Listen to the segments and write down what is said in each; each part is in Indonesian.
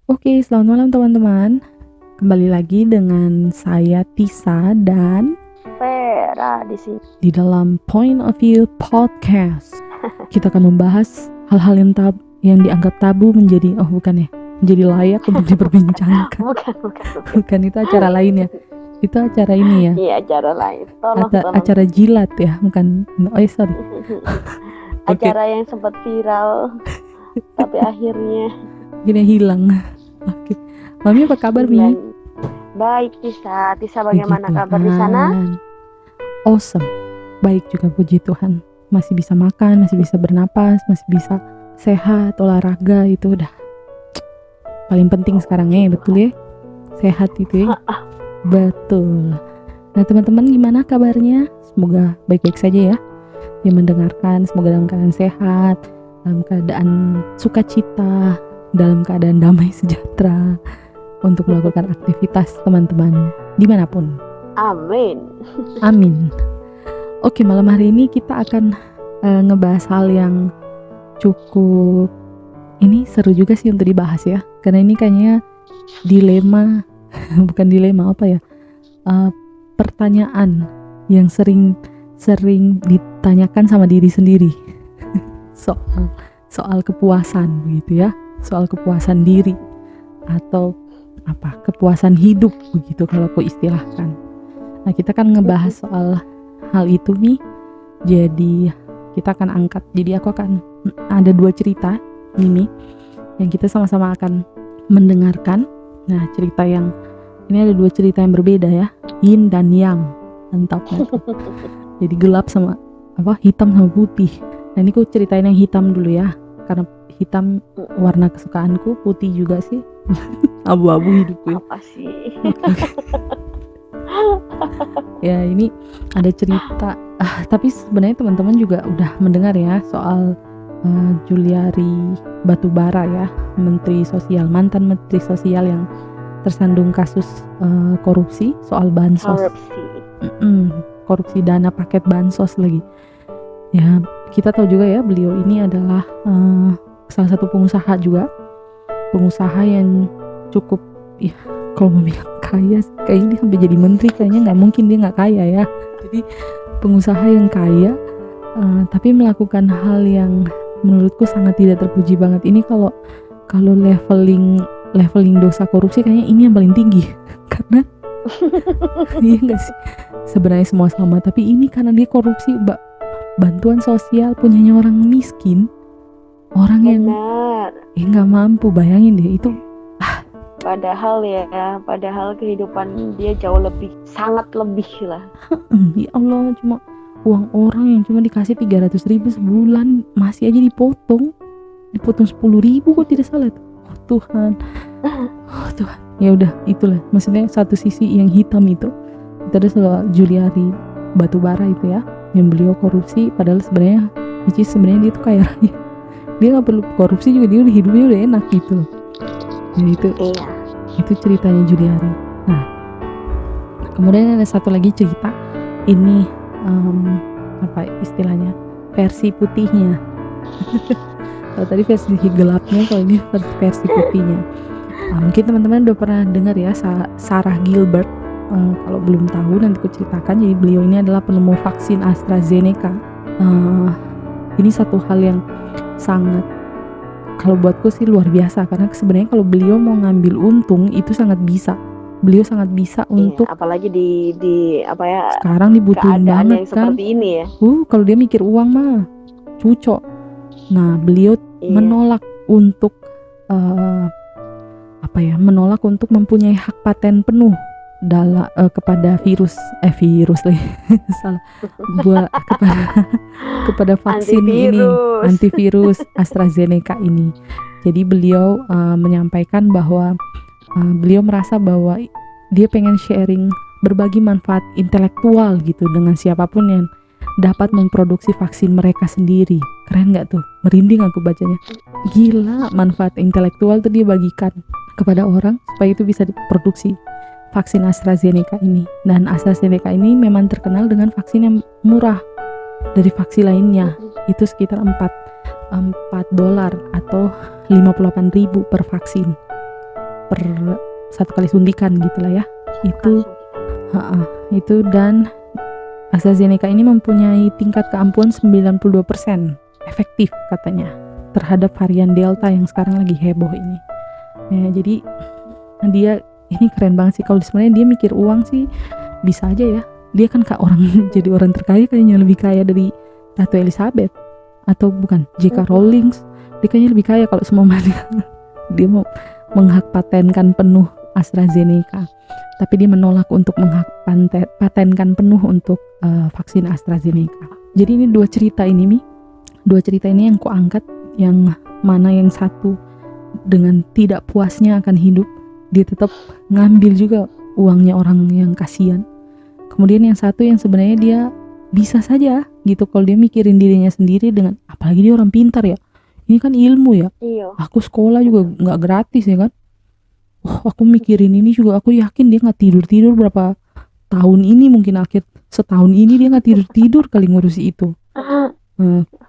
Oke, selamat malam teman-teman. Kembali lagi dengan saya Tisa dan Vera di sini. di dalam Point of View Podcast kita akan membahas hal-hal yang dianggap tabu menjadi menjadi layak untuk diperbincangkan. Bukan. Bukan, itu acara lain ya. Itu acara ini ya. Iya, acara lain. Tolong. Acara jilat ya, bukan. Sorry. Acara yang sempat viral tapi akhirnya Gini hilang. Oke. Mami apa kabar, Mi? Baik, Tisa bagaimana kabar di sana? Awesome. Baik juga, puji Tuhan. Masih bisa makan, masih bisa bernapas, masih bisa sehat, olahraga, itu udah paling penting sekarang ya, betul ya? Sehat itu ya. Betul. Nah, teman-teman gimana kabarnya? Semoga baik-baik saja ya. Yang mendengarkan semoga dalam keadaan sehat, dalam keadaan sukacita, dalam keadaan damai sejahtera untuk melakukan aktivitas teman-teman dimanapun. Amin. Oke, malam hari ini kita akan ngebahas hal yang cukup seru juga sih untuk dibahas ya, karena ini kayaknya dilema bukan dilema pertanyaan yang sering ditanyakan sama diri sendiri soal kepuasan begitu ya, soal kepuasan diri atau kepuasan hidup begitu kalau aku istilahkan. Nah, kita kan ngebahas soal hal itu nih. Jadi kita akan angkat, jadi aku akan ada 2 cerita ini yang kita sama-sama akan mendengarkan. Nah, ini ada 2 cerita yang berbeda ya, yin dan yang, mantapnya tuh. Jadi gelap sama hitam sama putih. Nah, ini aku ceritain yang hitam dulu ya, karena hitam warna kesukaanku, putih juga sih. Abu-abu hidupku. Apa sih? Ya, ini ada cerita. Tapi sebenarnya teman-teman juga udah mendengar ya soal Juliari Batubara ya, mantan Menteri Sosial yang tersandung kasus korupsi soal bansos. Korupsi dana paket bansos lagi. Ya, kita tahu juga ya, beliau ini adalah salah satu pengusaha yang cukup kalau mau bilang kaya, kayaknya dia sampai jadi menteri, kayaknya nggak mungkin dia nggak kaya ya. Jadi pengusaha yang kaya, tapi melakukan hal yang menurutku sangat tidak terpuji banget. Ini kalau leveling dosa korupsi, kayaknya ini yang paling tinggi. Karena iya nggak sih, sebenarnya semua sama, tapi ini karena dia korupsi bantuan sosial punyanya orang miskin, orang yang nggak mampu. Bayangin deh itu. Padahal kehidupan dia jauh lebih, sangat lebih lah. Ya Allah, cuma uang orang yang cuma dikasih 300.000 sebulan masih aja dipotong 10.000 kok tidak salah tuh. Tuhan. Ya udah, itulah maksudnya satu sisi yang hitam itu ada soal Juliari Batubara itu ya, yang beliau korupsi, padahal sebenarnya dia tuh kaya raya. Dia nggak perlu korupsi juga, dia udah hidupnya udah enak gitu loh. Ya itu ceritanya Juliari. Nah, kemudian ada satu lagi cerita, ini istilahnya versi putihnya. Kalau tadi versi gelapnya, kalau ini versi putihnya. Mungkin teman-teman udah pernah dengar ya Sarah Gilbert. Kalau belum tahu nanti aku ceritakan. Jadi beliau ini adalah penemu vaksin AstraZeneca. Ini satu hal yang sangat, kalau buatku sih luar biasa, karena sebenarnya kalau beliau mau ngambil untung itu sangat bisa. Beliau sangat bisa untuk, apalagi di sekarang dibutuhin banget kan. Seperti ini ya. Kalau dia mikir uang mah cucok. Nah, beliau menolak untuk menolak untuk mempunyai hak paten penuh kepada virus lagi salah kepada vaksin antivirus AstraZeneca ini. Jadi beliau menyampaikan bahwa beliau merasa bahwa dia pengen sharing, berbagi manfaat intelektual gitu dengan siapapun yang dapat memproduksi vaksin mereka sendiri. Keren gak tuh? Merinding aku bacanya. Gila, manfaat intelektual tuh dia bagikan kepada orang supaya itu bisa diproduksi vaksin AstraZeneca ini. Dan AstraZeneca ini memang terkenal dengan vaksin yang murah dari vaksin lainnya. Itu sekitar $4 atau 58.000 per vaksin. satu kali suntikan gitulah ya. Itu dan AstraZeneca ini mempunyai tingkat keampuhan 92% efektif katanya terhadap varian Delta yang sekarang lagi heboh ini. Ya, jadi dia ini keren banget sih. Kalau sebenarnya dia mikir uang sih bisa aja ya. Dia kan kayak orang jadi orang terkaya, kayaknya lebih kaya dari Ratu Elizabeth atau bukan J.K. Rowling. Dia kayaknya lebih kaya kalau semua dia mau menghak patenkan penuh AstraZeneca. Tapi dia menolak untuk menghak patenkan penuh untuk vaksin AstraZeneca. Jadi ini dua cerita ini yang kuangkat, yang mana yang satu dengan tidak puasnya akan hidup, dia tetap ngambil juga uangnya orang yang kasihan. Kemudian yang satu yang sebenarnya dia bisa saja gitu kalau dia mikirin dirinya sendiri, dengan apalagi dia orang pintar ya. Ini kan ilmu ya. Iya. Aku sekolah juga nggak gratis ya kan. Aku mikirin ini juga, aku yakin dia nggak tidur berapa tahun ini, mungkin akhir setahun ini dia nggak tidur kali ngurusi itu.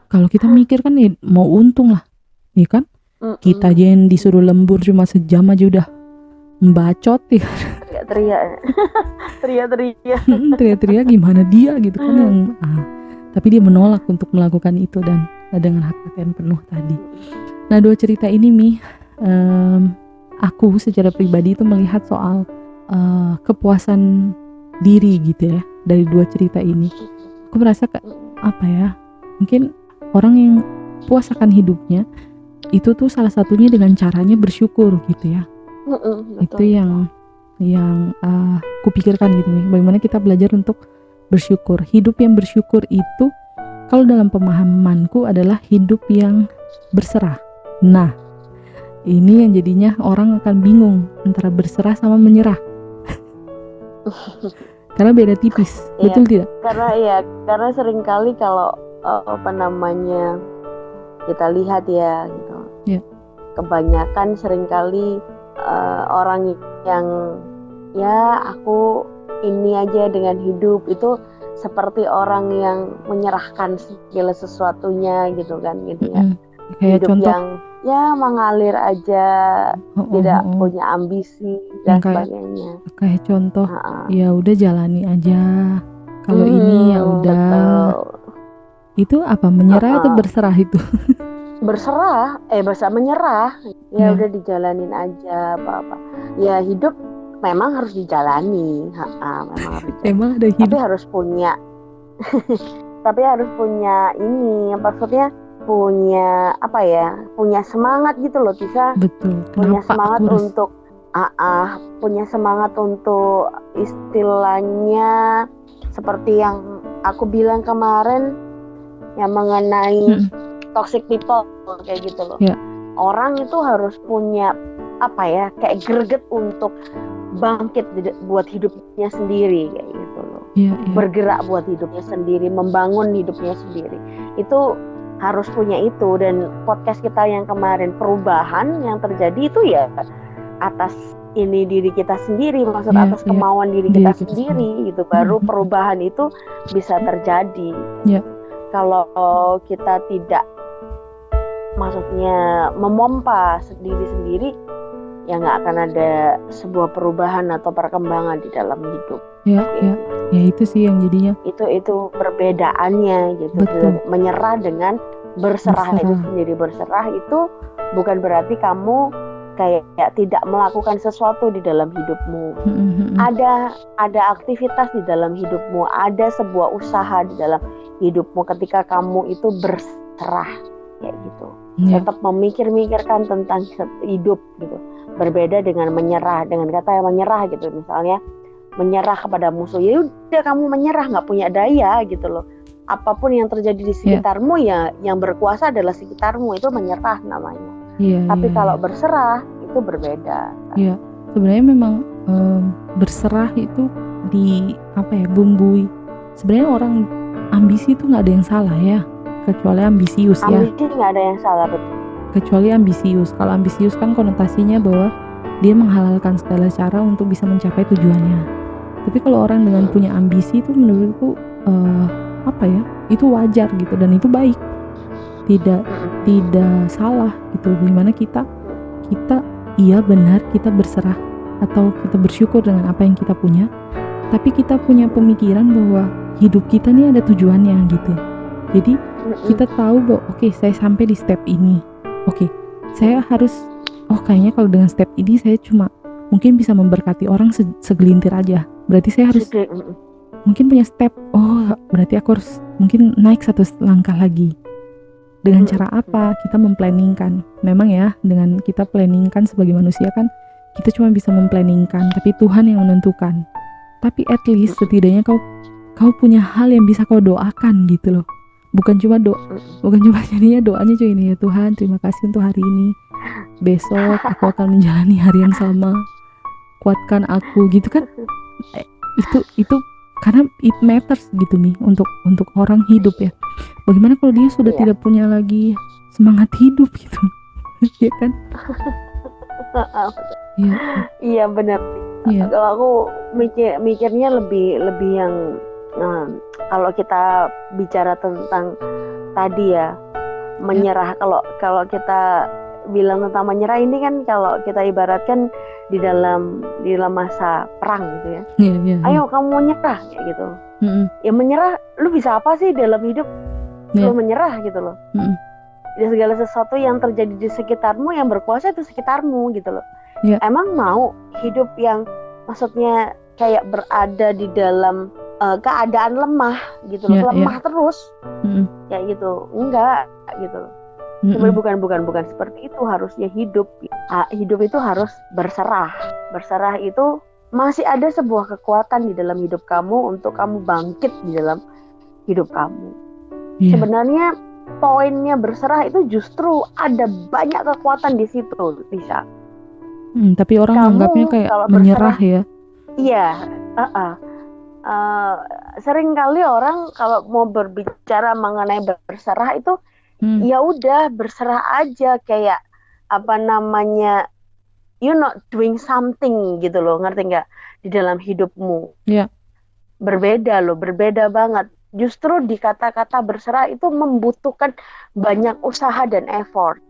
Kalau kita mikir kan ya mau untung lah, ya kan? Kita aja yang disuruh lembur cuma sejam aja udah membacot ya. Teriak-teriak gimana dia gitu kan yang tapi dia menolak untuk melakukan itu dan dengan hak paten penuh tadi. Nah, dua cerita ini aku secara pribadi itu melihat soal kepuasan diri gitu ya dari dua cerita ini. Aku merasa mungkin orang yang puas akan hidupnya itu tuh salah satunya dengan caranya bersyukur gitu ya. Itu yang kupikirkan gitu nih, bagaimana kita belajar untuk bersyukur. Hidup yang bersyukur itu kalau dalam pemahamanku adalah hidup yang berserah. Nah, ini yang jadinya orang akan bingung antara berserah sama menyerah. Karena beda tipis, betul tidak? Karena seringkali kalau kita lihat ya gitu. Ya. Kebanyakan seringkali orang yang ya aku ini aja dengan hidup itu seperti orang yang menyerahkan segala sesuatunya gitu kan gitu ya. Kayak hidup contoh yang ya mengalir aja, tidak punya ambisi dan sebagainya. Kayak contoh ya udah jalani aja. Kalau ini ya udah. Itu apa, menyerah atau berserah itu? Menyerah. Ya udah dijalanin aja apa-apa. Ya hidup memang harus dijalani. Memang harus. Emang ada hidup. Tapi harus punya ini, maksudnya punya semangat gitu loh, Tisa. Betul. Punya semangat untuk punya semangat untuk istilahnya seperti yang aku bilang kemarin yang mengenai toxic people kayak gitu loh. Yeah. Orang itu harus punya kayak greget untuk bangkit buat hidupnya sendiri kayak gitu loh. Bergerak buat hidupnya sendiri, membangun hidupnya sendiri. Itu harus punya itu. Dan podcast kita yang kemarin, perubahan yang terjadi itu ya atas ini diri kita sendiri, atas kemauan diri kita sendiri gitu. Baru perubahan itu bisa terjadi. Kalau kita tidak maksudnya memompa sendiri-sendiri, ya nggak akan ada sebuah perubahan atau perkembangan di dalam hidup. Ya itu sih yang jadinya. Itu perbedaannya gitu. Menyerah dengan berserah itu sendiri. Berserah itu bukan berarti kamu kayak tidak melakukan sesuatu di dalam hidupmu. Ada aktivitas di dalam hidupmu, ada sebuah usaha di dalam hidupmu ketika kamu itu berserah kayak gitu. Tetap memikirkan tentang hidup gitu. Berbeda dengan menyerah, dengan kata menyerah gitu, misalnya menyerah kepada musuh, ya udah kamu menyerah, nggak punya daya gitu loh. Apapun yang terjadi di sekitarmu ya yang berkuasa adalah sekitarmu, itu menyerah namanya. Tapi kalau berserah itu berbeda. Sebenarnya memang berserah itu bumbui. Sebenarnya orang ambisi itu nggak ada yang salah ya, kecuali ambisius ya. Ambisi nggak ada yang salah, betul. Kecuali ambisius. Kalau ambisius kan konotasinya bahwa dia menghalalkan segala cara untuk bisa mencapai tujuannya. Tapi kalau orang dengan punya ambisi itu menurutku itu wajar gitu, dan itu baik. Tidak salah gitu. Bagaimana kita iya benar kita berserah atau kita bersyukur dengan apa yang kita punya, tapi kita punya pemikiran bahwa hidup kita nih ada tujuannya gitu. Jadi kita tahu bahwa oke, saya sampai di step ini, oke, saya harus kayaknya kalau dengan step ini saya cuma mungkin bisa memberkati orang segelintir aja, berarti saya harus mungkin punya step, berarti aku harus mungkin naik satu langkah lagi. Dengan cara apa? Kita memplanningkan. Memang ya, dengan kita planningkan sebagai manusia kan kita cuma bisa memplanningkan, tapi Tuhan yang menentukan. Tapi at least setidaknya kau punya hal yang bisa kau doakan gitu loh. Bukan cuma jadinya doanya cuma ini ya, Tuhan terima kasih untuk hari ini, besok aku akan menjalani hari yang sama, kuatkan aku gitu kan. Itu karena it matters gitu nih untuk orang hidup ya. Bagaimana kalau dia sudah tidak punya lagi semangat hidup gitu. Ya kan? Iya benar. Iya. Kalau aku mikirnya lebih yang kalau kita bicara tentang tadi ya menyerah, kalau kita bilang tentang menyerah ini kan kalau kita ibaratkan di dalam masa perang gitu ya. Ayo kamu mau nyerah kayak gitu. Ya menyerah, lu bisa apa sih dalam hidup? Lu menyerah gitu loh. Segala sesuatu yang terjadi di sekitarmu, yang berkuasa itu sekitarmu gitu loh. Emang mau hidup yang maksudnya kayak berada di dalam keadaan lemah gitu loh, lemah terus kayak gitu, enggak gitu loh. Bukan seperti itu harusnya hidup. Hidup itu harus berserah. Berserah itu masih ada sebuah kekuatan di dalam hidup kamu untuk kamu bangkit di dalam hidup kamu. Sebenarnya poinnya berserah itu justru ada banyak kekuatan di situ, bisa. Tapi orang anggapnya kayak menyerah ya. Iya, sering kali orang kalau mau berbicara mengenai berserah itu ya udah berserah aja, kayak apa namanya, you not doing something gitu loh, ngerti nggak, di dalam hidupmu. Berbeda banget. Justru di kata-kata berserah itu membutuhkan banyak usaha dan effort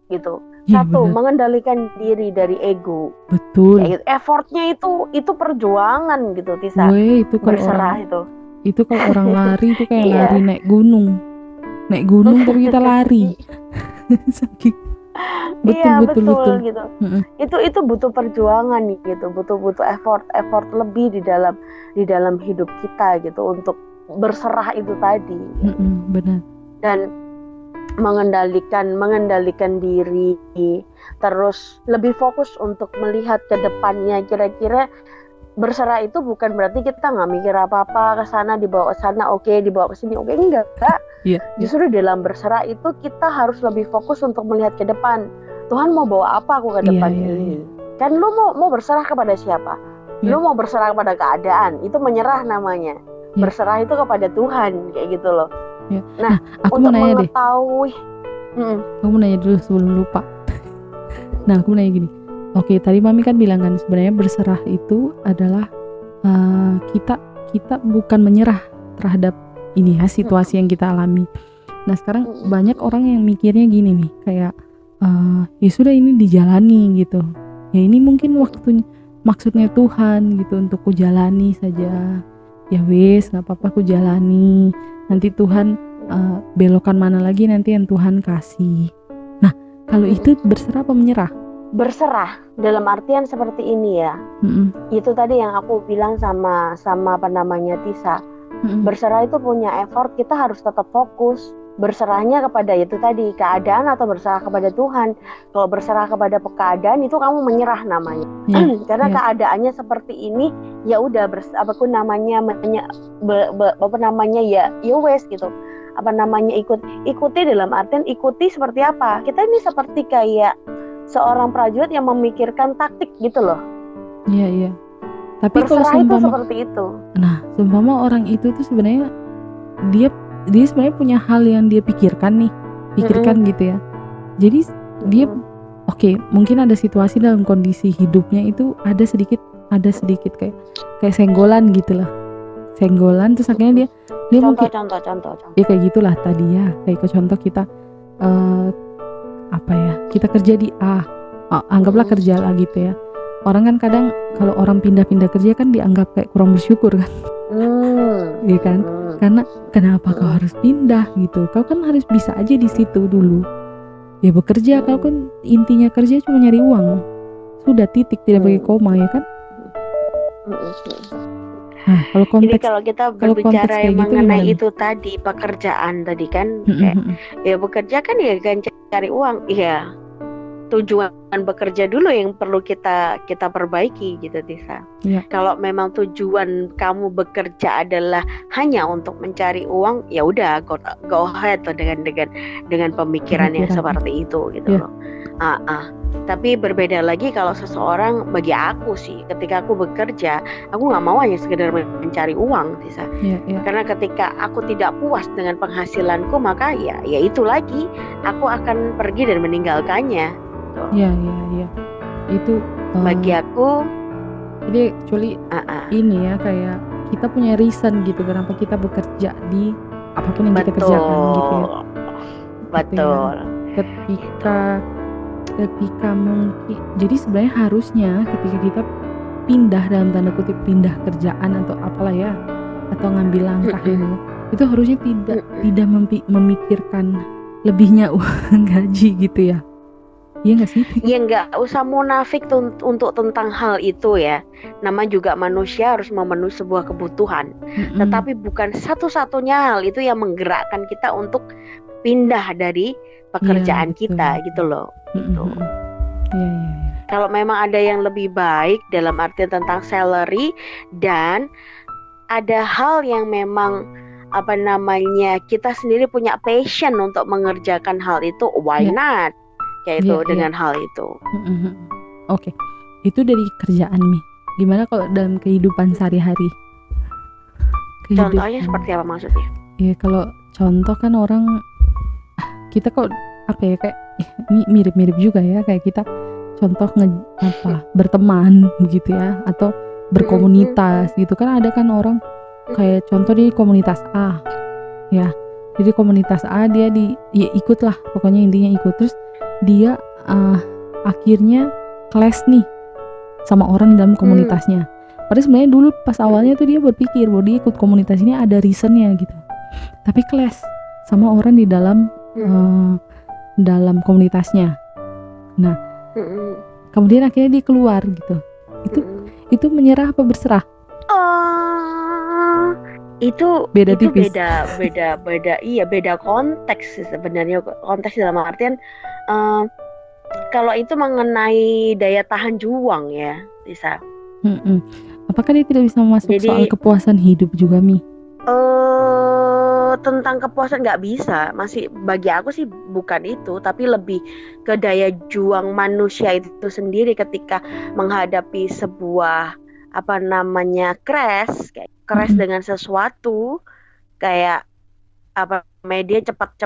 gitu. Satu, mengendalikan diri dari ego. Betul. Ya, gitu. Effortnya itu perjuangan gitu, Tisa. Itu berserah itu kalau orang lari itu kayak lari naik gunung tapi kita lari. betul gitu. Itu butuh perjuangan gitu, butuh effort lebih di dalam hidup kita gitu untuk berserah itu tadi. Benar. Dan mengendalikan diri, terus lebih fokus untuk melihat ke depannya. Kira-kira berserah itu bukan berarti kita nggak mikir apa-apa, ke sana dibawa ke sana, oke, dibawa ke sini, oke, enggak. Justru dalam berserah itu kita harus lebih fokus untuk melihat ke depan. Tuhan mau bawa apa aku ke depan ini? Kan lu mau berserah kepada siapa? Lu mau berserah kepada keadaan, itu menyerah namanya. Berserah itu kepada Tuhan, kayak gitu loh. Nah, aku untuk mau nanya mengetahui aku mau nanya dulu sebelum lupa. Nah, aku mau nanya gini. Oke, tadi Mami kan bilang kan sebenarnya berserah itu adalah kita bukan menyerah terhadap ini ya, situasi yang kita alami. Nah, sekarang banyak orang yang mikirnya gini nih, kayak ya sudah ini dijalani gitu. Ya ini mungkin maksudnya Tuhan gitu untuk ku jalani saja. Ya wes, nggak apa-apa ku jalani. Nanti Tuhan belokan mana lagi nanti yang Tuhan kasih. Nah, kalau itu berserah apa menyerah? Berserah dalam artian seperti ini ya. Itu tadi yang aku bilang sama apa namanya, Tisa. Berserah itu punya effort, kita harus tetap fokus. Berserahnya kepada itu tadi keadaan atau berserah kepada Tuhan. Kalau berserah kepada keadaan itu kamu menyerah namanya. Karena keadaannya seperti ini, ya udah ya wes gitu. Apa namanya, ikuti dalam artian ikuti seperti apa? Kita ini seperti kayak seorang prajurit yang memikirkan taktik gitu loh. Iya. Tapi berserah kalau itu seperti itu. Nah, seumpama orang itu tuh sebenarnya dia sebenarnya punya hal yang dia pikirkan gitu ya. Jadi dia mungkin ada situasi dalam kondisi hidupnya itu ada sedikit kayak senggolan gitu lah. Senggolan terus akhirnya dia contoh. Ya kayak gitulah tadi ya. Kayak contoh kita kita kerja di A, anggaplah kerja lah gitu ya. Orang kan kadang kalau orang pindah-pindah kerja kan dianggap kayak kurang bersyukur kan, iya kan? Karena kenapa kau harus pindah gitu? Kau kan harus bisa aja di situ dulu. Ya bekerja, kau kan intinya kerja cuma nyari uang. Sudah titik, tidak pakai koma ya kan? Nah, kalau Jadi konteks kalau kita kalau konteks berbicara kayak gitu mengenai gimana? itu tadi pekerjaan tadi kan, kayak ya bekerja kan ya kan cari uang, iya. Tujuan bekerja dulu yang perlu kita perbaiki gitu, Tisa. Iya. Kalau memang tujuan kamu bekerja adalah hanya untuk mencari uang, ya udah go ahead tuh dengan pemikiran yang seperti itu gitu loh. Tapi berbeda lagi kalau seseorang, bagi aku sih, ketika aku bekerja, aku nggak mau hanya sekedar mencari uang, Tisa. Karena ketika aku tidak puas dengan penghasilanku, maka ya itu lagi, aku akan pergi dan meninggalkannya. Iya. Itu bagi aku. Jadi kecuali ini ya, kayak kita punya reason gitu kenapa kita bekerja di apapun yang kita kerjakan gitu ya. Betul. Ketika mungkin, jadi sebenarnya harusnya ketika kita pindah, dalam tanda kutip pindah kerjaan atau apalah ya, atau ngambil langkah itu harusnya tidak memikirkan lebihnya uang gaji gitu ya. Iya nggak sih? Ya nggak usah munafik untuk tentang hal itu ya. Nama juga manusia harus memenuhi sebuah kebutuhan. Tetapi bukan satu-satunya hal itu yang menggerakkan kita untuk pindah dari pekerjaan kita gitu loh. Gitu. Kalau memang ada yang lebih baik dalam arti tentang salary, dan ada hal yang memang kita sendiri punya passion untuk mengerjakan hal itu, why not? Kayak itu dengan hal itu. Oke. Itu dari kerjaan nih. Gimana kalau dalam kehidupan sehari-hari? Contohnya seperti apa maksudnya? Ya kalau contoh kan orang, kita kok kayak ini mirip-mirip juga ya, kayak kita contoh berteman gitu ya, atau berkomunitas gitu kan. Ada kan orang kayak contoh di komunitas A ya. Jadi komunitas A dia ikut lah, pokoknya intinya ikut. Terus dia akhirnya clash nih sama orang dalam komunitasnya. Padahal sebenarnya dulu pas awalnya tuh dia berpikir bahwa dia ikut komunitas ini ada reasonnya gitu, tapi clash sama orang di dalam dalam komunitasnya. Nah, kemudian akhirnya dia keluar gitu. Itu menyerah apa berserah? Itu beda tipis. Beda konteks sebenarnya. Konteks dalam artian kalau itu mengenai daya tahan juang ya, bisa. Apakah dia tidak bisa masuk soal kepuasan hidup juga, Mi? Tentang kepuasan nggak bisa. Masih bagi aku sih bukan itu, tapi lebih ke daya juang manusia itu sendiri ketika menghadapi sebuah crash dengan sesuatu, kayak media cepat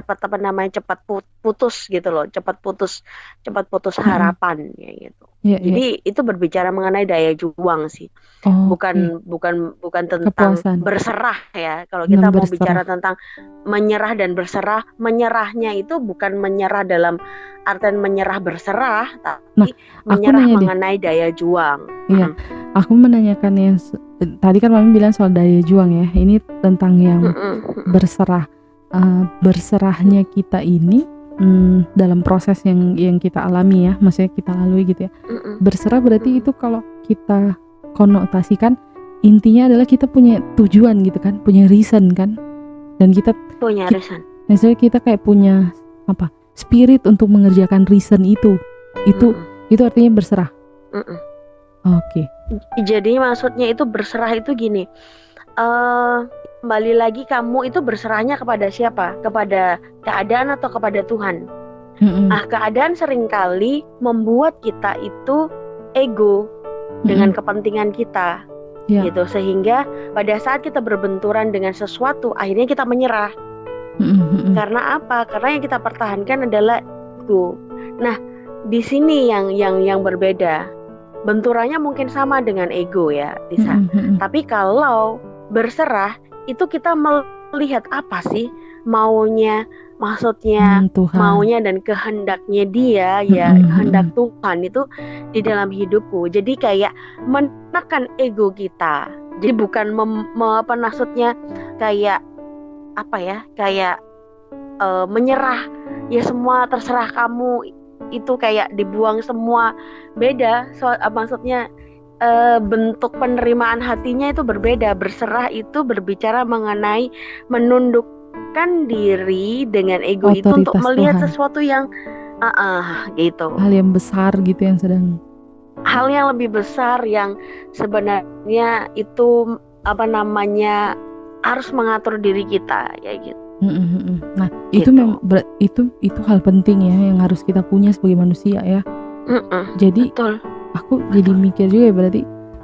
putus gitu loh, cepat putus harapan ya gitu. Jadi itu berbicara mengenai daya juang sih. Bukan tentang kepuasan. Berserah ya. Kalau kita mau bicara tentang menyerah dan berserah, menyerahnya itu bukan menyerah dalam artian menyerah berserah, tapi menyerah mengenai daya juang. Iya. Aku menanyakan yang tadi kan Mami bilang soal daya juang ya. Ini tentang yang berserah. Berserahnya kita ini dalam proses yang kita alami ya, maksudnya kita lalui gitu ya. Berserah berarti itu kalau kita konotasikan, intinya adalah kita punya tujuan gitu kan, punya reason kan, dan kita punya reason. Maksudnya kita kayak punya spirit untuk mengerjakan reason itu artinya berserah. Oke. Jadi maksudnya itu berserah itu gini. Kembali lagi, kamu itu berserahnya kepada siapa? Kepada keadaan atau kepada Tuhan? Keadaan seringkali membuat kita itu ego dengan kepentingan kita, gitu. Sehingga pada saat kita berbenturan dengan sesuatu, akhirnya kita menyerah. Karena apa? Karena yang kita pertahankan adalah ego. Nah, di sini yang berbeda. Benturannya mungkin sama dengan ego ya, Tisa. Tapi kalau berserah, itu kita melihat apa sih maunya maksudnya Tuhan. maunya dan kehendaknya dia, ya kehendak Tuhan itu di dalam hidupku. Jadi kayak menekan ego kita. Jadi bukan apa maksudnya kayak apa ya, kayak menyerah, ya semua terserah kamu, itu kayak dibuang semua. Beda, maksudnya bentuk penerimaan hatinya itu berbeda. Berserah itu berbicara mengenai menundukkan diri dengan ego itu untuk Otoritas melihat Tuhan. sesuatu yang gitu. Hal yang besar gitu yang sedang. Hal yang lebih besar yang sebenarnya itu apa namanya harus mengatur diri kita, ya gitu. Nah, Gitu. itu hal penting ya yang harus kita punya sebagai manusia ya. Jadi Betul. aku jadi mikir juga ya, berarti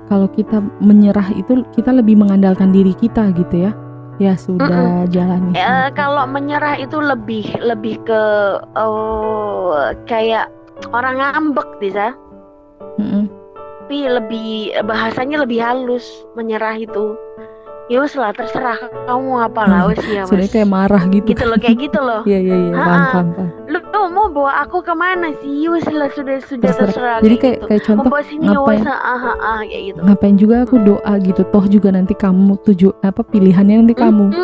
kalau kita menyerah itu kita lebih mengandalkan diri kita gitu ya. Ya sudah jalani. Kalau menyerah itu lebih ke kayak orang ngambek bisa. Tapi lebih bahasanya lebih halus menyerah itu. Ya wes lah, terserah kamu apalah, wes ya wes. Sudah kayak marah gitu. Gitu loh, kayak gitu loh. Iya, paham. Lu mau bawa aku kemana sih? Wes lah, sudah terserah. Jadi kayak contoh membawa sini ngapain? Kayak gitu. Ngapain juga aku doa gitu, toh juga nanti kamu pilihannya nanti kamu.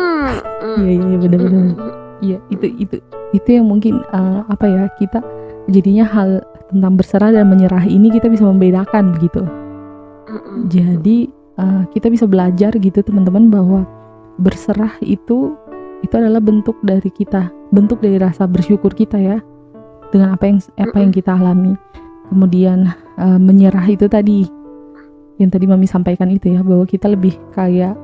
Iya benar-benar. Iya, itu yang mungkin apa ya, kita jadinya hal tentang berserah dan menyerah ini kita bisa membedakan begitu. Jadi kita bisa belajar gitu teman-teman, bahwa berserah itu adalah bentuk dari kita, bentuk dari rasa bersyukur kita ya dengan apa yang kita alami. Kemudian menyerah itu tadi yang tadi Mami sampaikan itu ya, bahwa kita lebih kayak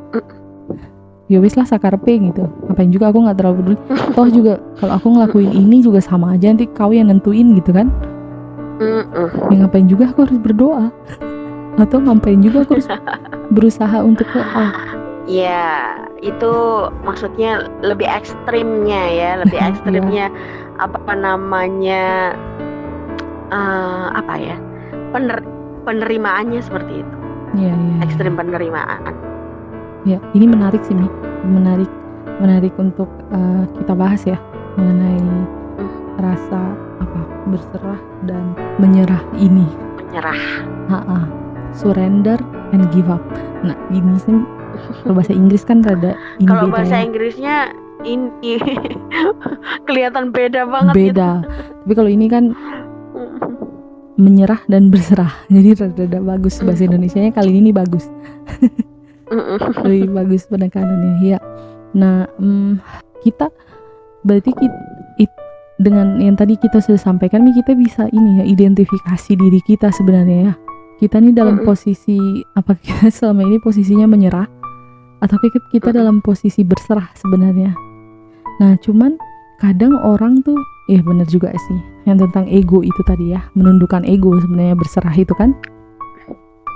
ya wis lah sakarpe gitu, ngapain juga, aku nggak terlalu peduli, toh juga kalau aku ngelakuin ini juga sama aja, nanti kau yang nentuin gitu kan. Ya ngapain juga aku harus berdoa, atau ngapain juga aku harus berusaha untuk ya itu maksudnya lebih ekstrimnya ya, lebih ekstrimnya apa namanya apa ya, penerimaannya seperti itu. Ekstrim penerimaan. Ya, ini menarik sih Mi, menarik untuk kita bahas ya mengenai rasa berserah dan menyerah ini. Surrender and give up. Nah, ini sih kalau bahasa Inggris kan rada ini kalau beda bahasa ya. Inggrisnya ini kelihatan beda banget. Beda. Gitu. Tapi kalau ini kan menyerah dan berserah. Jadi rada bagus bahasa Indonesianya kali ini bagus. Lebih bagus penekanannya ya. Nah, kita berarti dengan yang tadi kita sudah sampaikan, kita bisa ini ya, identifikasi diri kita sebenarnya ya. Kita nih dalam posisi apa, kita selama ini posisinya menyerah atau kita dalam posisi berserah sebenarnya. Nah, cuman kadang orang tuh benar juga sih yang tentang ego itu tadi ya, menundukkan ego sebenarnya berserah itu kan.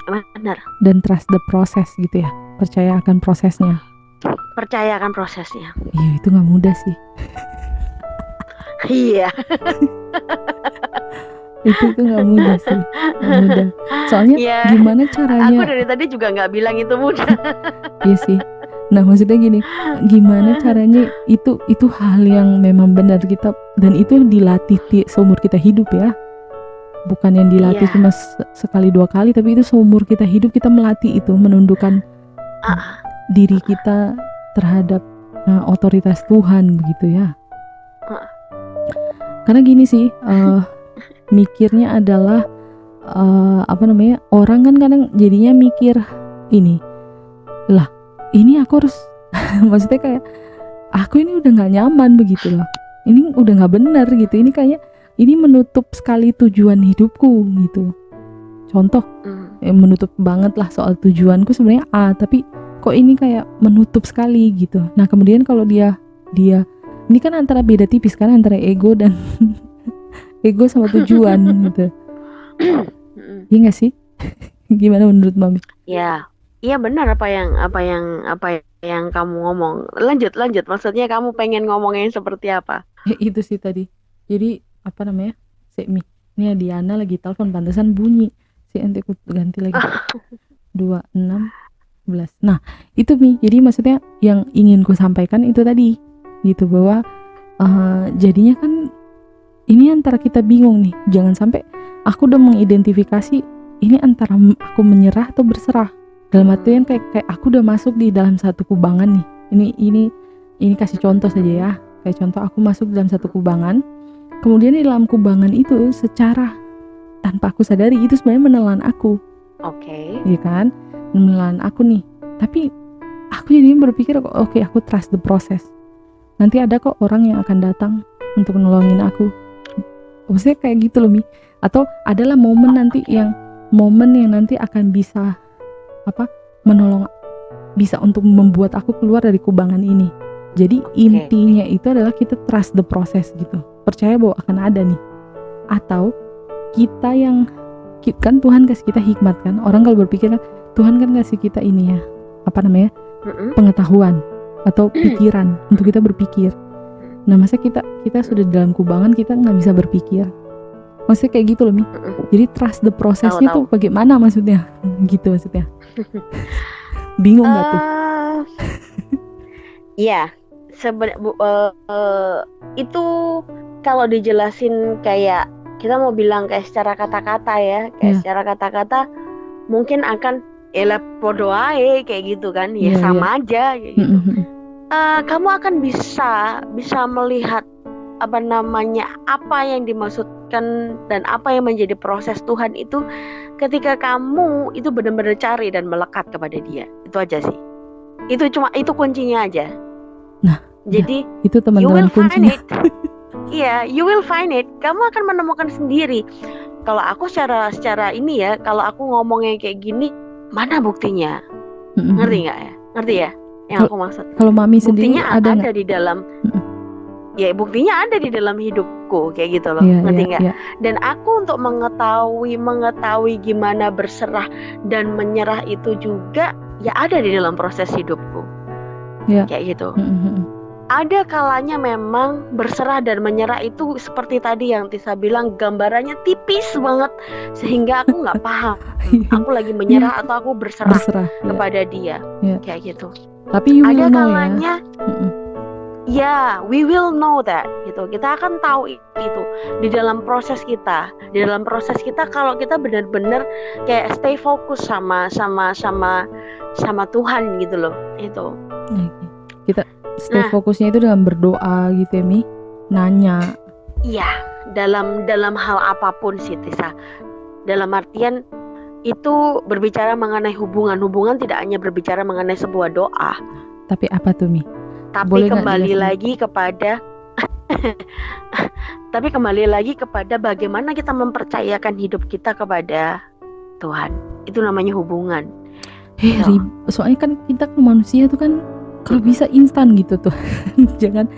Benar. Dan trust the process gitu ya, percaya akan prosesnya. Iya, itu nggak mudah sih. Iya. itu nggak mudah sih, nggak mudah. Soalnya gimana caranya? Aku dari tadi juga nggak bilang itu mudah. Iya sih. Nah, maksudnya gini, gimana caranya itu hal yang memang benar kita, dan itu dilatih seumur kita hidup ya. Bukan yang dilatih cuma sekali dua kali, tapi itu seumur kita hidup kita melatih itu, menundukkan diri kita terhadap otoritas Tuhan begitu ya. Karena gini sih, mikirnya adalah orang kan kadang jadinya mikir ini aku harus maksudnya kayak aku ini udah nggak nyaman begitu loh, ini udah nggak benar gitu, ini kayak ini menutup sekali tujuan hidupku gitu. Contoh menutup banget lah soal tujuanku sebenarnya tapi kok ini kayak menutup sekali gitu. Nah, kemudian kalau dia ini kan antara beda tipis kan antara ego dan ego sama tujuan gitu. Iya nggak sih? Gimana menurut Mami? Iya benar apa yang kamu ngomong. Lanjut. Maksudnya kamu pengen ngomongin seperti apa? Itu sih tadi. Jadi Mi. Ini Diana lagi telepon, pantesan bunyi. Nanti aku ganti lagi. 26 11. Nah, itu Mi. Jadi maksudnya yang ingin ku sampaikan itu tadi. Gitu, bahwa Jadinya kan ini antara kita bingung nih, jangan sampai aku udah mengidentifikasi ini antara aku menyerah atau berserah. Dalam artian kayak aku udah masuk di dalam satu kubangan nih. Ini kasih contoh saja ya. Kayak contoh aku masuk dalam satu kubangan. Kemudian di dalam kubangan itu secara tanpa aku sadari itu sebenarnya menelan aku. Oke. Iya kan? Menelan aku nih. Tapi aku jadinya berpikir oke, aku trust the process. Nanti ada kok orang yang akan datang untuk nolongin aku. Maksudnya kayak gitu loh, Mi. Atau adalah momen nanti yang nanti akan bisa menolong, bisa untuk membuat aku keluar dari kubangan ini. Jadi intinya itu adalah kita trust the process gitu, percaya bahwa akan ada nih. Atau kita yang kan Tuhan kasih kita hikmat kan. Orang kalau berpikir kan Tuhan kan kasih kita ini ya, pengetahuan atau pikiran untuk kita berpikir. Nah masa kita sudah dalam kubangan kita nggak bisa berpikir. Maksudnya kayak gitu loh, Mi. Jadi trust the process-nya tuh bagaimana maksudnya? Gitu maksudnya. Bingung gak tuh? Iya, itu kalau dijelasin kayak kita mau bilang kayak secara kata-kata ya, secara kata-kata mungkin akan podo ae kayak gitu kan, sama aja kayak gitu. Kamu akan bisa melihat apa yang dimaksudkan dan apa yang menjadi proses Tuhan itu ketika kamu itu benar-benar cari dan melekat kepada Dia. Itu aja sih. Itu kuncinya aja. Nah, jadi itu teman-teman kuncinya. Iya, you will find it. Kamu akan menemukan sendiri. Kalau aku secara ini ya, kalau aku ngomongnya kayak gini, mana buktinya? Ngerti nggak ya? Ngerti ya? Yang aku maksud. Kalau Mami sendiri buktinya ada di dalam. Ya buktinya ada di dalam hidupku kayak gitu loh, ngerti nggak? Dan aku untuk mengetahui gimana berserah dan menyerah itu juga ya ada di dalam proses hidupku, kayak gitu. Ada kalanya memang berserah dan menyerah itu seperti tadi yang Tisa bilang, gambarannya tipis banget sehingga aku nggak paham aku lagi menyerah atau aku berserah kepada Dia, kayak gitu. Tapi ada kalanya ya, we will know that gitu. Kita akan tahu itu di dalam proses kita. Di dalam proses kita kalau kita benar-benar kayak stay fokus sama Tuhan gitu loh. Itu. Kita stay fokusnya itu dengan berdoa gitu ya, Mi. Nanya. Iya, dalam hal apapun sih, Tisa. Dalam artian itu berbicara mengenai hubungan tidak hanya berbicara mengenai sebuah doa. Tapi apa tuh, Mi? Tapi kembali lagi kepada bagaimana kita mempercayakan hidup kita kepada Tuhan. Itu namanya hubungan. Soalnya kan kita manusia tuh kan kalau bisa instan gitu tuh. Jangan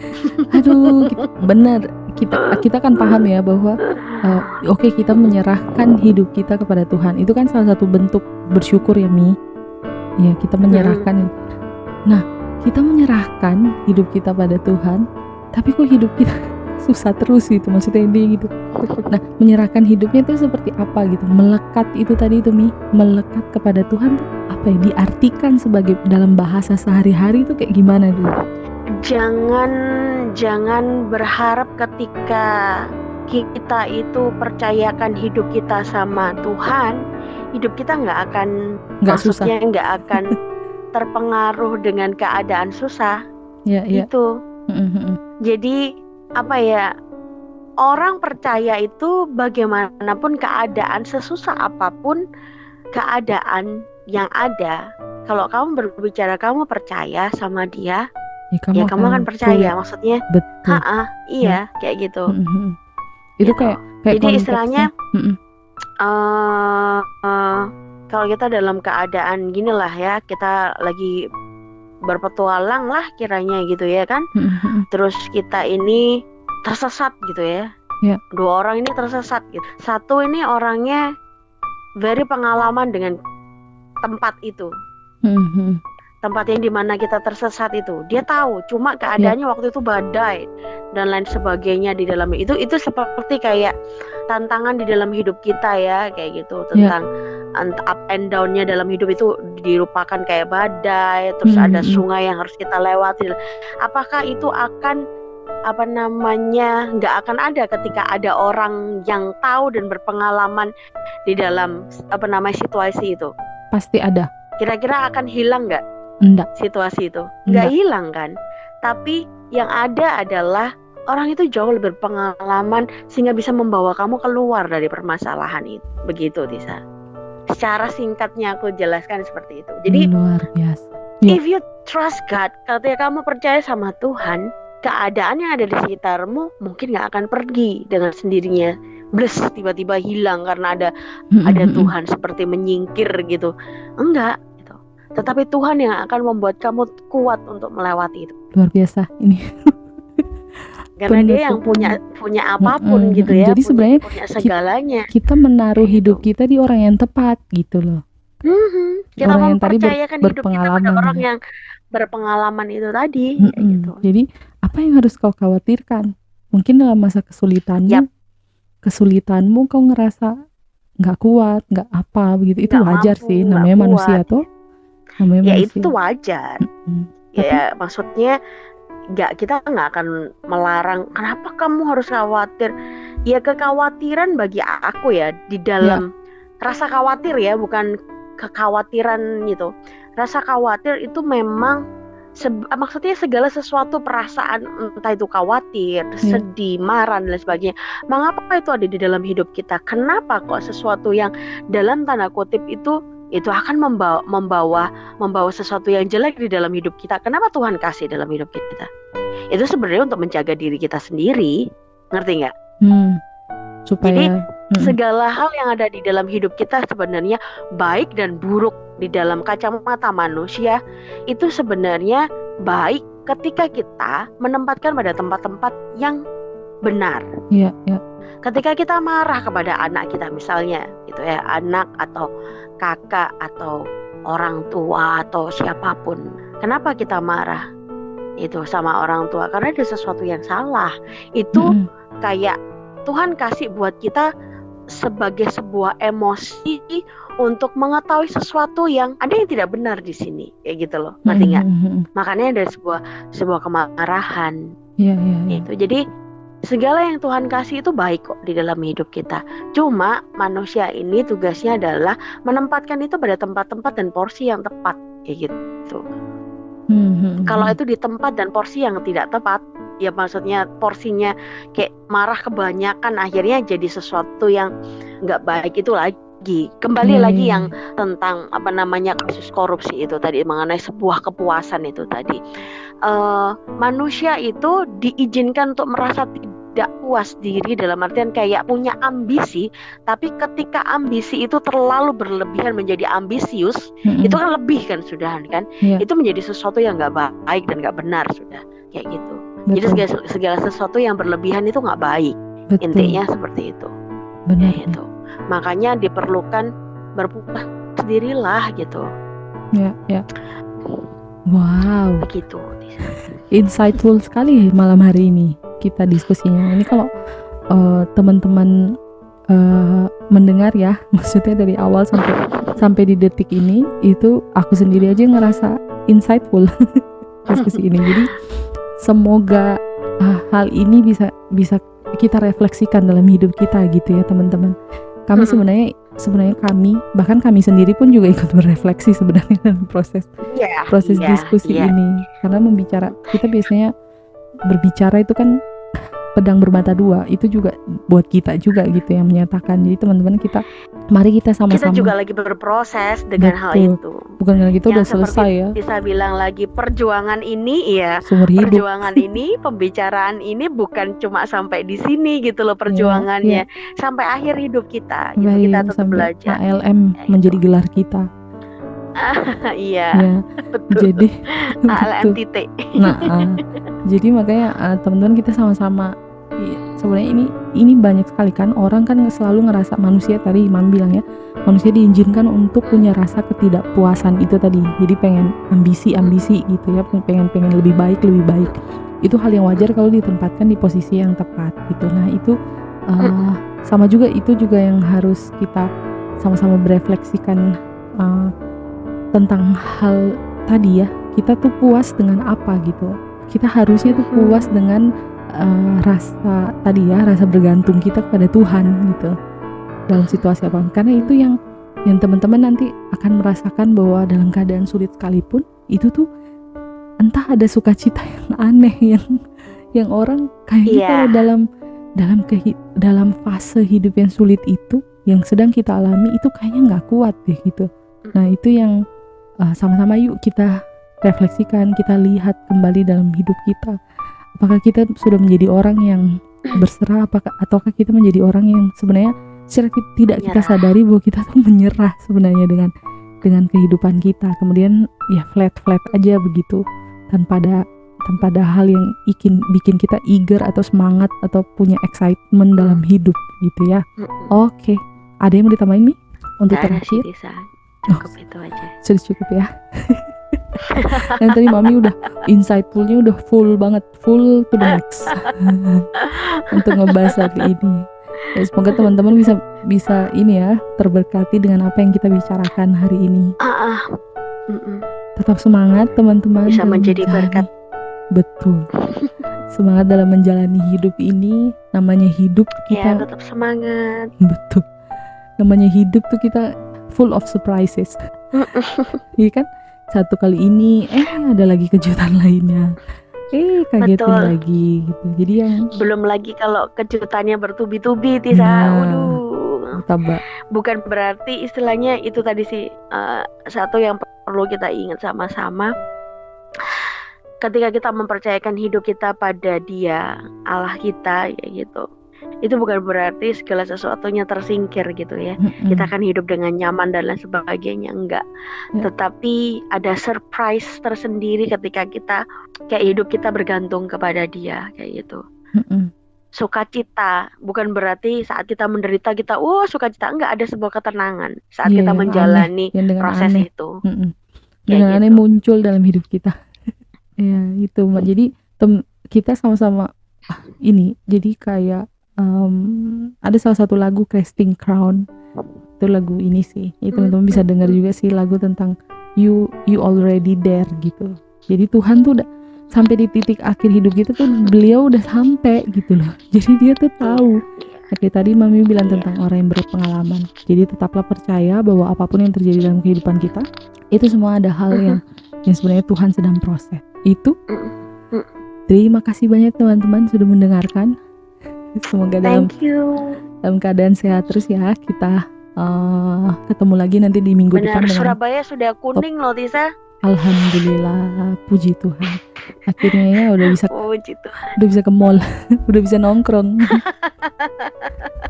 benar kita kan paham ya bahwa kita menyerahkan hidup kita kepada Tuhan. Itu kan salah satu bentuk bersyukur ya, Mi. Ya, kita menyerahkan. Nah, kita menyerahkan hidup kita pada Tuhan, tapi kok hidup kita susah terus gitu, maksudnya dia gitu. Nah, menyerahkan hidupnya itu seperti apa gitu? Melekat itu tadi itu, Mi, melekat kepada Tuhan tuh apa ya? Diartikan sebagai dalam bahasa sehari-hari itu kayak gimana dulu? Jangan berharap ketika kita itu percayakan hidup kita sama Tuhan, hidup kita nggak akan terpengaruh dengan keadaan susah. Itu. Jadi orang percaya itu bagaimanapun keadaan, sesusah apapun keadaan yang ada, kalau kamu berbicara kamu percaya sama Dia, ya kamu akan percaya. Maksudnya betul. Kayak gitu. Itu kayak jadi istilahnya kalau kita dalam keadaan gini lah ya, kita lagi berpetualang lah kiranya gitu ya kan. Terus kita ini tersesat gitu ya. Dua orang ini tersesat gitu. Satu ini orangnya very pengalaman dengan tempat itu. Tempat yang dimana kita tersesat itu. Dia tahu, cuma keadaannya waktu itu badai dan lain sebagainya di dalam itu seperti kayak tantangan di dalam hidup kita ya, kayak gitu, tentang up and down-nya dalam hidup itu dirupakan kayak badai, terus ada sungai yang harus kita lewati. Apakah itu akan nggak akan ada ketika ada orang yang tahu dan berpengalaman di dalam situasi itu. Pasti ada. Kira-kira akan hilang nggak Enggak. situasi itu? Nggak Enggak. hilang kan? Tapi yang ada adalah orang itu jauh lebih berpengalaman sehingga bisa membawa kamu keluar dari permasalahan itu. Begitu, Tisa. Secara singkatnya aku jelaskan seperti itu. Jadi luar biasa. Ya. if you trust God, ketika kamu percaya sama Tuhan, keadaan yang ada di sekitarmu mungkin nggak akan pergi dengan sendirinya, bless tiba-tiba hilang karena ada Tuhan seperti menyingkir gitu. Enggak gitu. Tetapi Tuhan yang akan membuat kamu kuat untuk melewati itu. Luar biasa ini. Karena Dia yang punya apapun gitu ya. Jadi sebenarnya punya segalanya. Kita menaruh hidup kita di orang yang tepat gitu loh. Kita orang yang tadi mempercayakan hidup kita pada orang yang berpengalaman itu tadi. Gitu. Jadi apa yang harus kau khawatirkan? Mungkin dalam masa kesulitanmu kau ngerasa nggak kuat, nggak apa begitu, itu wajar sih, namanya manusia toh. Ya itu wajar. Ya maksudnya kita nggak akan melarang. Kenapa kamu harus khawatir? Ya kekhawatiran bagi aku ya di dalam rasa khawatir ya, bukan kekhawatiran gitu. Rasa khawatir itu memang maksudnya segala sesuatu perasaan, entah itu khawatir, sedih, marah dan lain sebagainya. Mengapa itu ada di dalam hidup kita? Kenapa kok sesuatu yang dalam tanda kutip itu akan membawa sesuatu yang jelek di dalam hidup kita? Kenapa Tuhan kasih dalam hidup kita? Itu sebenarnya untuk menjaga diri kita sendiri, ngerti nggak? Jadi segala hal yang ada di dalam hidup kita sebenarnya baik dan buruk di dalam kacamata manusia itu sebenarnya baik ketika kita menempatkan pada tempat-tempat yang benar. Ketika kita marah kepada anak kita misalnya gitu ya, anak atau kakak atau orang tua atau siapapun, kenapa kita marah itu sama orang tua? Karena ada sesuatu yang salah. Itu kayak Tuhan kasih buat kita sebagai sebuah emosi untuk mengetahui sesuatu yang ada yang tidak benar di sini, kayak gitu loh, ngerti nggak? Makanya ada sebuah kemarahan. Itu jadi segala yang Tuhan kasih itu baik kok di dalam hidup kita. Cuma manusia ini tugasnya adalah menempatkan itu pada tempat-tempat dan porsi yang tepat, kayak gitu. Kalau itu di tempat dan porsi yang tidak tepat, ya maksudnya porsinya kayak marah kebanyakan, akhirnya jadi sesuatu yang nggak baik. Itu lagi kembali lagi yang tentang kasus korupsi itu tadi, mengenai sebuah kepuasan itu tadi. Manusia itu diizinkan untuk merasa tidak puas diri, dalam artian kayak punya ambisi, tapi ketika ambisi itu terlalu berlebihan menjadi ambisius, itu kan lebih kan sudah kan, itu menjadi sesuatu yang nggak baik dan nggak benar sudah, kayak gitu. Jadi segala sesuatu yang berlebihan itu nggak baik. Intinya seperti itu. Benar. Gitu. Makanya diperlukan berpuas dirilah gitu. Wow. Begitu. Insightful sekali malam hari ini kita diskusinya. Ini kalau teman-teman mendengar ya, maksudnya dari awal sampai di detik ini, itu aku sendiri aja ngerasa insightful diskusi ini. Jadi semoga hal ini bisa kita refleksikan dalam hidup kita gitu ya teman-teman. Kami sebenarnya bahkan kami sendiri pun juga ikut berefleksi sebenarnya dalam proses diskusi ini. Karena kita biasanya berbicara itu kan pedang bermata dua, itu juga buat kita juga gitu yang menyatakan. Jadi teman-teman mari kita sama-sama. Kita juga lagi berproses dengan hal itu. Bukan karena kita udah selesai ya. Bisa bilang lagi perjuangan ini sumber hidup. Perjuangan ini, pembicaraan ini bukan cuma sampai di sini gitu loh perjuangannya, sampai akhir hidup kita. Gitu, kita tetap belajar. ALM menjadi gelar kita. Betul. Jadi ALM titik. Jadi makanya teman-teman kita sama-sama. Sebenarnya ini banyak sekali kan orang kan selalu ngerasa manusia, tadi Imam bilang ya, manusia diizinkan untuk punya rasa ketidakpuasan itu tadi. Jadi pengen ambisi gitu ya, pengen lebih baik. Itu hal yang wajar kalau ditempatkan di posisi yang tepat gitu. Nah itu sama juga, itu juga yang harus kita sama-sama berefleksikan tentang hal tadi ya. Kita tuh puas dengan apa gitu. Kita harusnya tuh puas dengan rasa bergantung kita kepada Tuhan gitu dalam situasi apa, karena itu yang teman-teman nanti akan merasakan bahwa dalam keadaan sulit sekalipun itu tuh entah ada sukacita yang aneh yang orang kayaknya kalau dalam fase hidup yang sulit itu yang sedang kita alami itu kayaknya nggak kuat deh gitu. Nah itu yang sama-sama yuk kita refleksikan, kita lihat kembali dalam hidup kita. Apakah kita sudah menjadi orang yang berserah, ataukah kita menjadi orang yang sebenarnya secara tidak kita sadari bahwa kita tuh menyerah sebenarnya dengan kehidupan kita. Kemudian ya flat aja begitu, tanpa ada hal yang bikin kita eager atau semangat atau punya excitement dalam hidup gitu ya. Oke. Ada yang mau ditambahin nih untuk terakhir? Cukup itu aja. Sudah cukup ya. Dan tadi Mami udah insightfulnya udah full to the max untuk ngebahas hari ini. Ya, semoga teman-teman bisa ini ya, terberkati dengan apa yang kita bicarakan hari ini. Tetap semangat teman-teman. Bisa menjadi berkat. Betul. Semangat dalam menjalani hidup ini. Namanya hidup kita. Ya, tetap semangat. Betul. Namanya hidup tuh kita full of surprises. Iya kan? Satu kali ini ada lagi kejutan lainnya, kagetin lagi gitu. Jadi yang belum lagi kalau kejutannya bertubi-tubi Tisa. Tambah. Bukan berarti istilahnya itu tadi sih, satu yang perlu kita ingat sama-sama, ketika kita mempercayakan hidup kita pada Dia, Allah kita ya gitu, itu bukan berarti segala sesuatunya tersingkir gitu ya. Kita akan hidup dengan nyaman dan lain sebagainya, enggak. Tetapi ada surprise tersendiri ketika kita kayak hidup kita bergantung kepada Dia kayak gitu. Sukacita bukan berarti saat kita menderita kita sukacita, enggak, ada sebuah ketenangan saat kita menjalani proses aneh. Itu dengan aneh muncul dalam hidup kita. Ya itu jadi kita sama-sama ini jadi kayak ada salah satu lagu Casting Crown, itu lagu ini sih, teman-teman bisa dengar juga sih, lagu tentang you already there gitu. Jadi Tuhan tuh udah sampai di titik akhir hidup kita tuh, beliau udah sampai gitu loh. Jadi dia tuh tahu. Kayak tadi Mami bilang tentang orang yang berpengalaman. Jadi tetaplah percaya bahwa apapun yang terjadi dalam kehidupan kita, itu semua ada hal yang sebenarnya Tuhan sedang proses. Itu. Terima kasih banyak teman-teman sudah mendengarkan. Semoga dalam keadaan sehat terus ya. Kita ketemu lagi nanti di minggu depan. Surabaya sudah kuning loh Tisa. Alhamdulillah, puji Tuhan. Akhirnya ya udah bisa ke mall, udah bisa nongkrong.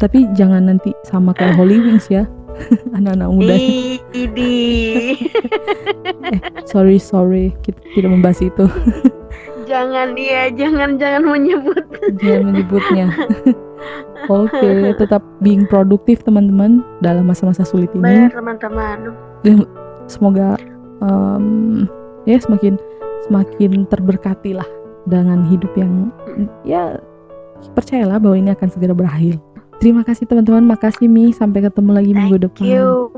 Tapi jangan nanti sama kayak Holy Wings ya, anak-anak muda. Sorry, kita tidak membahas itu. Jangan menyebutnya. Oke, tetap being produktif teman-teman dalam masa-masa sulit ini. Benar teman-teman. Semoga ya semakin terberkati lah dengan hidup yang ya percayalah bahwa ini akan segera berakhir. Terima kasih teman-teman, makasih Mi, sampai ketemu lagi minggu depan. Thank you.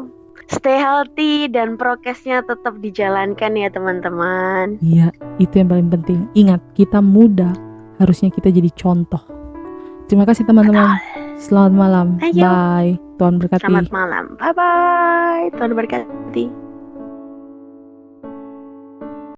Stay healthy dan prokesnya tetap dijalankan ya teman-teman. Iya, itu yang paling penting. Ingat, kita muda, harusnya kita jadi contoh. Terima kasih teman-teman. Selamat malam. Bye. Tuhan berkati. Selamat malam. Bye-bye. Tuhan berkati.